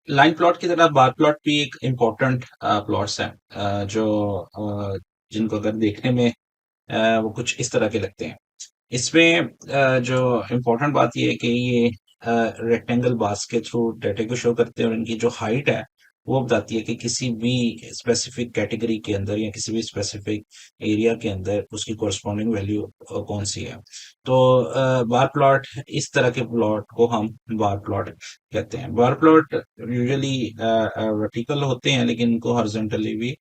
Line plot की तरह bar plot भी एक इम्पोर्टेंट प्लॉट्स हैं, जो जिनको अगर देखने में वो कुछ इस तरह के लगते हैं। इसमें जो इम्पोर्टेंट बात ये है कि ये रेक्टेंगल बार्स के थ्रू डाटा को शो करते हैं और इनकी जो हाइट है वो बताती है कि किसी भी स्पेसिफिक कैटेगरी के अंदर या किसी भी स्पेसिफिक एरिया के अंदर उसकी कोरस्पॉन्डिंग वैल्यू कौन सी है। तो बार प्लॉट, इस तरह के प्लॉट को हम बार प्लॉट कहते हैं। बार प्लॉट यूजुअली वर्टिकल होते हैं लेकिन इनको हॉरिजॉन्टली भी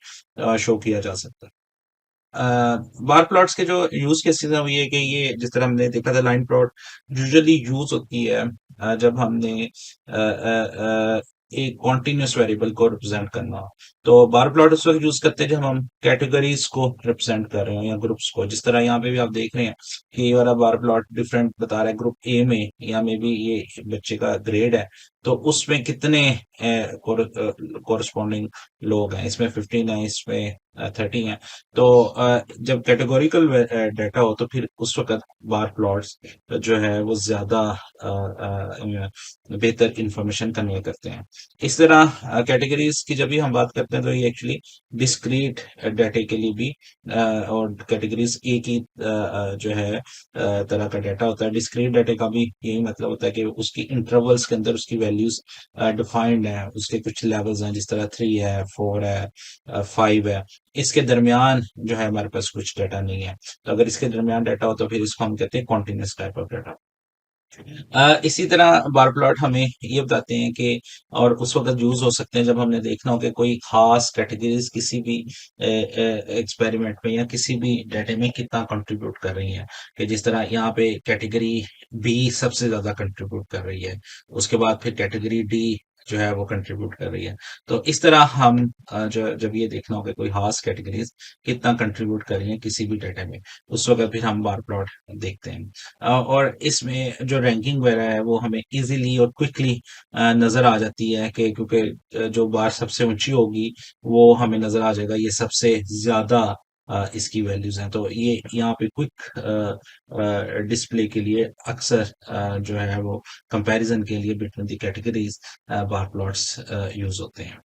शो किया जा सकता है। बार प्लॉट्स के जो यूज केसेस हैं वो ये है कि ये जिस तरह हमने देखा था, लाइन प्लॉट यूजुअली यूज होती है जब हमने एक कॉन्टिन्यूस वेरिएबल को रिप्रेजेंट करना हो। तो बार प्लॉट उस वक्त यूज करते हैं जब हम कैटेगरीज को रिप्रेजेंट कर रहे हो या ग्रुप्स को। जिस तरह यहाँ पे भी आप देख रहे हैं कि ये वाला बार प्लॉट डिफरेंट बता रहा है ग्रुप ए में, या मे बी ये बच्चे का ग्रेड है तो उसमें कितने कोरस्पॉन्डिंग लोग हैं। इसमें 15 है, इसमें 30 है। तो जब कैटेगोरिकल डाटा हो तो फिर उस वक्त बार प्लॉट्स जो है वो ज्यादा बेहतर इंफॉर्मेशन कन्वे करते हैं। इस तरह कैटेगरीज की जब भी हम बात करते हैं तो ये एक्चुअली डिस्क्रीट डाटे के लिए भी और कैटेगरीज एक ही जो है तरह का डाटा होता है। डिस्क्रीट डाटे का भी यही मतलब होता है कि उसकी इंटरवल्स के अंदर उसकी वैल्यूज डिफाइंड है, उसके कुछ लेवल्स हैं, जिस तरह 3 है, 4 है, 5 है। इसके दरमियान जो है हमारे पास कुछ डाटा नहीं है। तो अगर इसके दरमियान डाटा हो तो फिर इसको हम कहते हैं कॉन्टिन्यूस टाइप ऑफ डाटा। इसी तरह बार प्लॉट हमें ये बताते हैं कि और उस वक्त यूज हो सकते हैं जब हमने देखना हो कि कोई खास कैटेगरीज किसी भी एक्सपेरिमेंट में या किसी भी डाटे में कितना कंट्रीब्यूट कर रही हैं। कि जिस तरह यहाँ पे कैटेगरी बी सबसे ज्यादा कंट्रीब्यूट कर रही है, उसके बाद फिर कैटेगरी डी जो है वो कंट्रीब्यूट कर रही है। तो इस तरह हम जो जब ये देखना होगा कोई खास कैटेगरीज कितना कंट्रीब्यूट कर रही है किसी भी डाटा में, उस वक्त फिर हम बार प्लॉट देखते हैं। और इसमें जो रैंकिंग वगैरह है वो हमें इजीली और क्विकली नजर आ जाती है कि क्योंकि जो बार सबसे ऊंची होगी वो हमें नजर आ जाएगा ये सबसे ज्यादा इसकी वैल्यूज हैं। तो ये यहाँ पे क्विक डिस्प्ले के लिए अक्सर जो है वो कंपैरिजन के लिए between the categories bar plots use होते हैं।